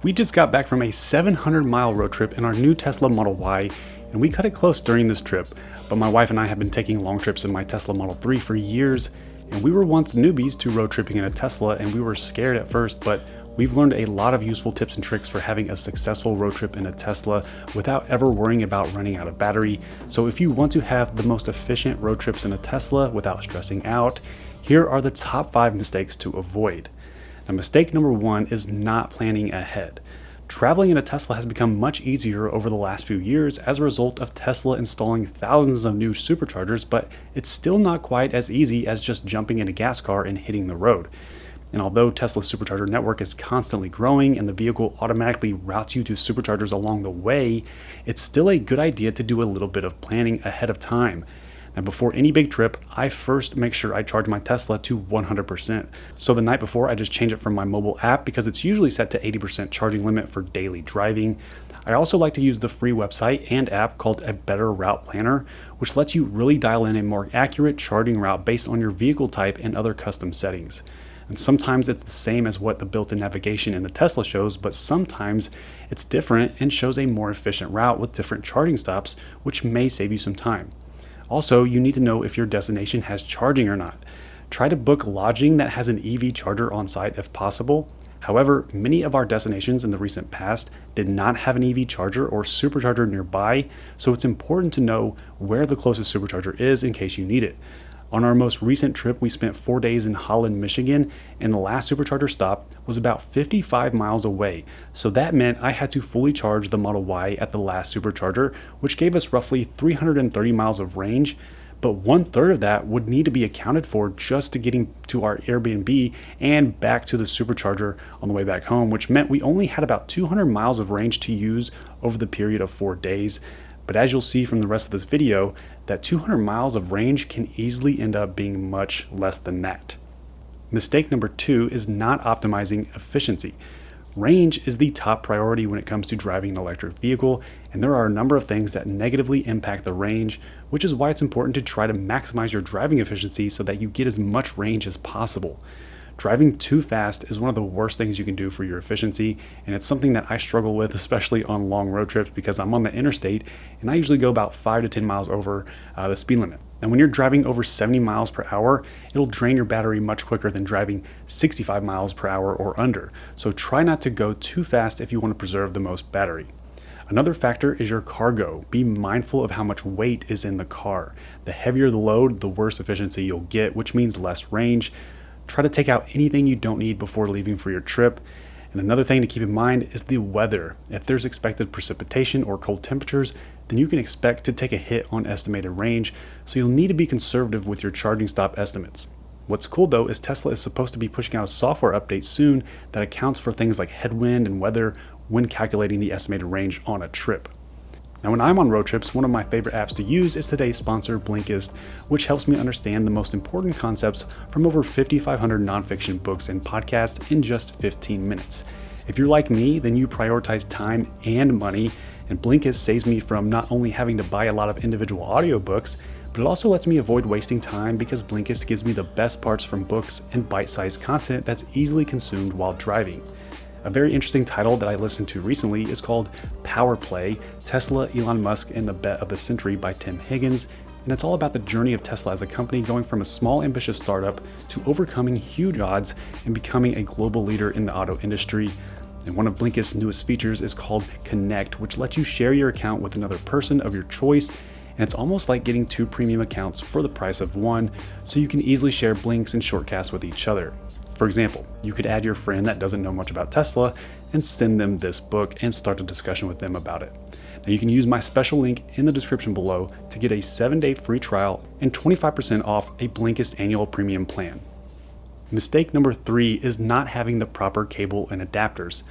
We just got back from a 700-mile road trip in our new Tesla Model Y, and we cut it close during this trip, but my wife and I have been taking long trips in my Tesla Model 3 for years, and we were once newbies to road tripping in a Tesla, and we were scared at first, but we've learned a lot of useful tips and tricks for having a successful road trip in a Tesla without ever worrying about running out of battery. So if you want to have the most efficient road trips in a Tesla without stressing out, here are the top 5 mistakes to avoid. Now, mistake number 1 is not planning ahead. Traveling in a Tesla has become much easier over the last few years as a result of Tesla installing thousands of new superchargers, but it's still not quite as easy as just jumping in a gas car and hitting the road. And although Tesla's supercharger network is constantly growing and the vehicle automatically routes you to superchargers along the way, it's still a good idea to do a little bit of planning ahead of time. Now, before any big trip, I first make sure I charge my Tesla to 100%. So the night before, I just change it from my mobile app because it's usually set to 80% charging limit for daily driving. I also like to use the free website and app called A Better Route Planner, which lets you really dial in a more accurate charging route based on your vehicle type and other custom settings. And sometimes it's the same as what the built-in navigation in the Tesla shows, but sometimes it's different and shows a more efficient route with different charging stops, which may save you some time. Also, you need to know if your destination has charging or not. Try to book lodging that has an EV charger on site if possible. However, many of our destinations in the recent past did not have an EV charger or supercharger nearby, so it's important to know where the closest supercharger is in case you need it. On our most recent trip, we spent 4 days in Holland, Michigan, and the last supercharger stop was about 55 miles away. So that meant I had to fully charge the Model Y at the last supercharger, which gave us roughly 330 miles of range. But 1/3 of that would need to be accounted for just to getting to our Airbnb and back to the supercharger on the way back home, which meant we only had about 200 miles of range to use over the period of 4 days. But as you'll see from the rest of this video, that 200 miles of range can easily end up being much less than that. Mistake number 2 is not optimizing efficiency. Range is the top priority when it comes to driving an electric vehicle, and there are a number of things that negatively impact the range, which is why it's important to try to maximize your driving efficiency so that you get as much range as possible. Driving too fast is one of the worst things you can do for your efficiency, and it's something that I struggle with, especially on long road trips because I'm on the interstate and I usually go about 5 to 10 miles over the speed limit. And when you're driving over 70 miles per hour, it'll drain your battery much quicker than driving 65 miles per hour or under. So try not to go too fast if you want to preserve the most battery. Another factor is your cargo. Be mindful of how much weight is in the car. The heavier the load, the worse efficiency you'll get, which means less range. Try to take out anything you don't need before leaving for your trip. And another thing to keep in mind is the weather. If there's expected precipitation or cold temperatures, then you can expect to take a hit on estimated range, so you'll need to be conservative with your charging stop estimates. What's cool though is Tesla is supposed to be pushing out a software update soon that accounts for things like headwind and weather when calculating the estimated range on a trip. Now, when I'm on road trips, one of my favorite apps to use is today's sponsor, Blinkist, which helps me understand the most important concepts from over 5,500 nonfiction books and podcasts in just 15 minutes. If you're like me, then you prioritize time and money, and Blinkist saves me from not only having to buy a lot of individual audiobooks, but it also lets me avoid wasting time because Blinkist gives me the best parts from books and bite-sized content that's easily consumed while driving. A very interesting title that I listened to recently is called Power Play, Tesla, Elon Musk, and the Bet of the Century by Tim Higgins, and it's all about the journey of Tesla as a company going from a small ambitious startup to overcoming huge odds and becoming a global leader in the auto industry. And one of Blinkist's newest features is called Connect, which lets you share your account with another person of your choice, and it's almost like getting 2 premium accounts for the price of 1, so you can easily share blinks and shortcasts with each other. For example, you could add your friend that doesn't know much about Tesla and send them this book and start a discussion with them about it. Now, you can use my special link in the description below to get a 7-day free trial and 25% off a Blinkist annual premium plan. Mistake number 3 is not having the proper cable and adapters.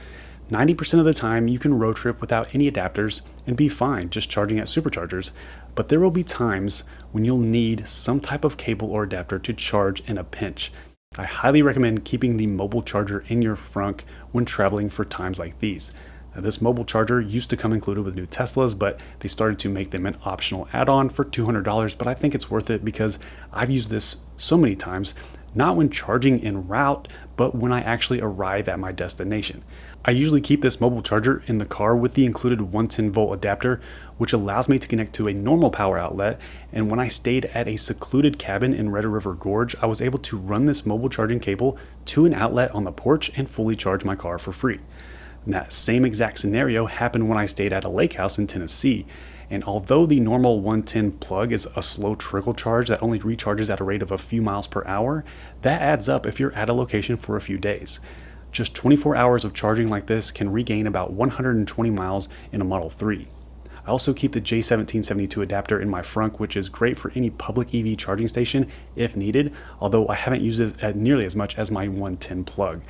90% of the time you can road trip without any adapters and be fine just charging at superchargers, but there will be times when you'll need some type of cable or adapter to charge in a pinch. I highly recommend keeping the mobile charger in your frunk when traveling for times like these. Now, this mobile charger used to come included with new Teslas, but they started to make them an optional add-on for $200, but I think it's worth it because I've used this so many times, not when charging en route, but when I actually arrive at my destination. I usually keep this mobile charger in the car with the included 110-volt adapter, which allows me to connect to a normal power outlet, and when I stayed at a secluded cabin in Red River Gorge, I was able to run this mobile charging cable to an outlet on the porch and fully charge my car for free. And that same exact scenario happened when I stayed at a lake house in Tennessee, and although the normal 110 plug is a slow trickle charge that only recharges at a rate of a few miles per hour, that adds up if you're at a location for a few days. Just 24 hours of charging like this can regain about 120 miles in a Model 3. I also keep the J1772 adapter in my frunk, which is great for any public EV charging station if needed, although I haven't used it nearly as much as my 110 plug.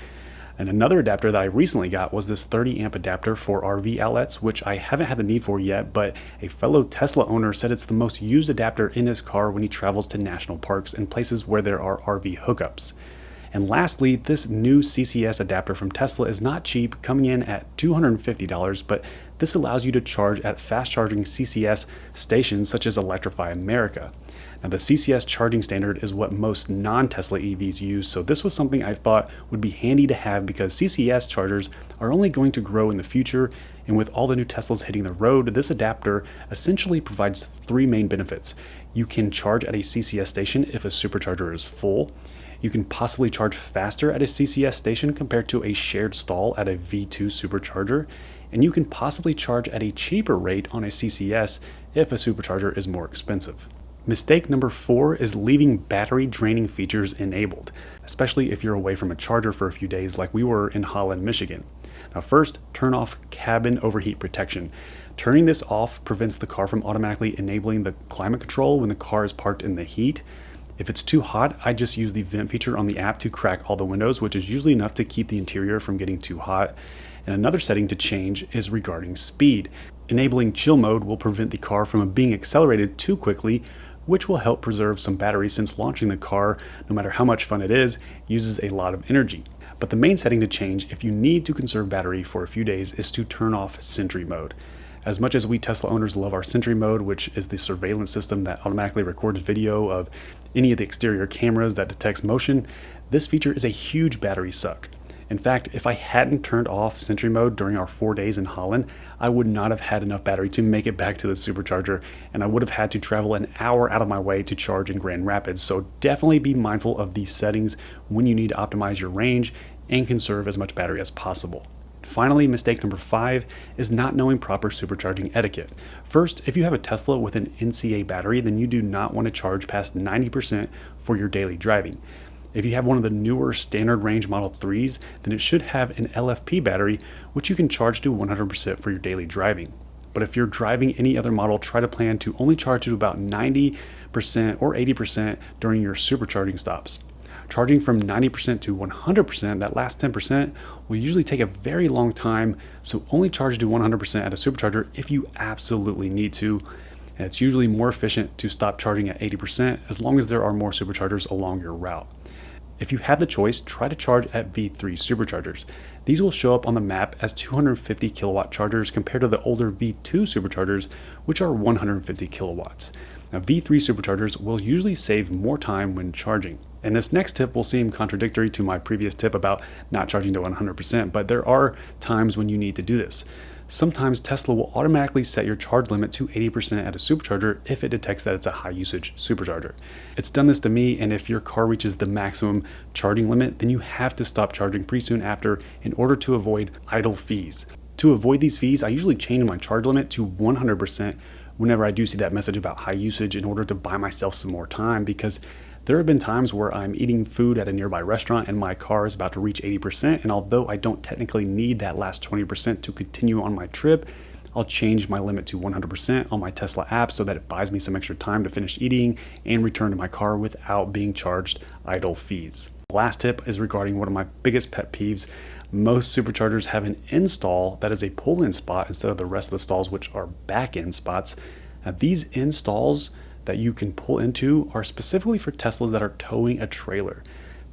And another adapter that I recently got was this 30 amp adapter for RV outlets, which I haven't had the need for yet, but a fellow Tesla owner said it's the most used adapter in his car when he travels to national parks and places where there are RV hookups. And lastly, this new CCS adapter from Tesla is not cheap, coming in at $250, but this allows you to charge at fast charging CCS stations such as Electrify America. Now, the CCS charging standard is what most non-Tesla EVs use, so this was something I thought would be handy to have because CCS chargers are only going to grow in the future, and with all the new Teslas hitting the road, this adapter essentially provides three main benefits. You can charge at a CCS station if a supercharger is full. You can possibly charge faster at a CCS station compared to a shared stall at a V2 Supercharger, and you can possibly charge at a cheaper rate on a CCS if a supercharger is more expensive. Mistake number 4 is leaving battery draining features enabled, especially if you're away from a charger for a few days like we were in Holland, Michigan. Now first, turn off cabin overheat protection. Turning this off prevents the car from automatically enabling the climate control when the car is parked in the heat. If it's too hot, I just use the vent feature on the app to crack all the windows, which is usually enough to keep the interior from getting too hot. And another setting to change is regarding speed. Enabling chill mode will prevent the car from being accelerated too quickly, which will help preserve some battery since launching the car, no matter how much fun it is, uses a lot of energy. But the main setting to change if you need to conserve battery for a few days is to turn off Sentry Mode. As much as we Tesla owners love our Sentry Mode, which is the surveillance system that automatically records video of any of the exterior cameras that detects motion, this feature is a huge battery suck. In fact, if I hadn't turned off Sentry Mode during our 4 days in Holland, I would not have had enough battery to make it back to the supercharger, and I would have had to travel an hour out of my way to charge in Grand Rapids. So definitely be mindful of these settings when you need to optimize your range and conserve as much battery as possible. Finally, mistake number 5 is not knowing proper supercharging etiquette. First, if you have a Tesla with an NCA battery, then you do not want to charge past 90% for your daily driving. If you have one of the newer standard range Model 3s, then it should have an LFP battery, which you can charge to 100% for your daily driving. But if you're driving any other model, try to plan to only charge to about 90% or 80% during your supercharging stops. Charging from 90% to 100%, that last 10%, will usually take a very long time, so only charge to 100% at a supercharger if you absolutely need to. And it's usually more efficient to stop charging at 80% as long as there are more superchargers along your route. If you have the choice, try to charge at V3 Superchargers. These will show up on the map as 250 kilowatt chargers compared to the older V2 Superchargers, which are 150 kilowatts. Now, V3 Superchargers will usually save more time when charging. And this next tip will seem contradictory to my previous tip about not charging to 100%, but there are times when you need to do this. Sometimes Tesla will automatically set your charge limit to 80% at a supercharger if it detects that it's a high usage supercharger. It's done this to me, and if your car reaches the maximum charging limit, then you have to stop charging pretty soon after in order to avoid idle fees. To avoid these fees, I usually change my charge limit to 100% whenever I do see that message about high usage in order to buy myself some more time, because there have been times where I'm eating food at a nearby restaurant and my car is about to reach 80%, and although I don't technically need that last 20% to continue on my trip, I'll change my limit to 100% on my Tesla app so that it buys me some extra time to finish eating and return to my car without being charged idle fees. The last tip is regarding one of my biggest pet peeves. Most superchargers have an install that is a pull-in spot instead of the rest of the stalls, which are back-in spots. Now, these installs that you can pull into are specifically for Teslas that are towing a trailer.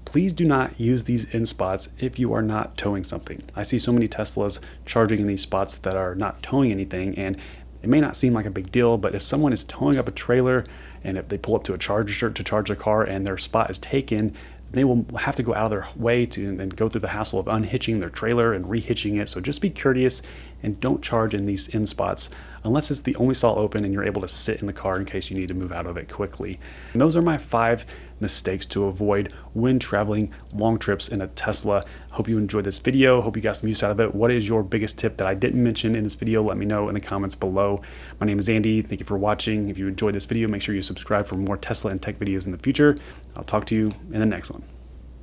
Please do not use these in spots if you are not towing something. I see so many Teslas charging in these spots that are not towing anything, and it may not seem like a big deal, but if someone is towing up a trailer and if they pull up to a charger to charge their car and their spot is taken, they will have to go out of their way to and go through the hassle of unhitching their trailer and re-hitching it. So just be courteous and don't charge in these end spots unless it's the only stall open and you're able to sit in the car in case you need to move out of it quickly. And those are my 5 mistakes to avoid when traveling long trips in a Tesla. Hope you enjoyed this video. Hope you got some use out of it. What is your biggest tip that I didn't mention in this video? Let me know in the comments below. My name is Andy. Thank you for watching. If you enjoyed this video, make sure you subscribe for more Tesla and tech videos in the future. I'll talk to you in the next one.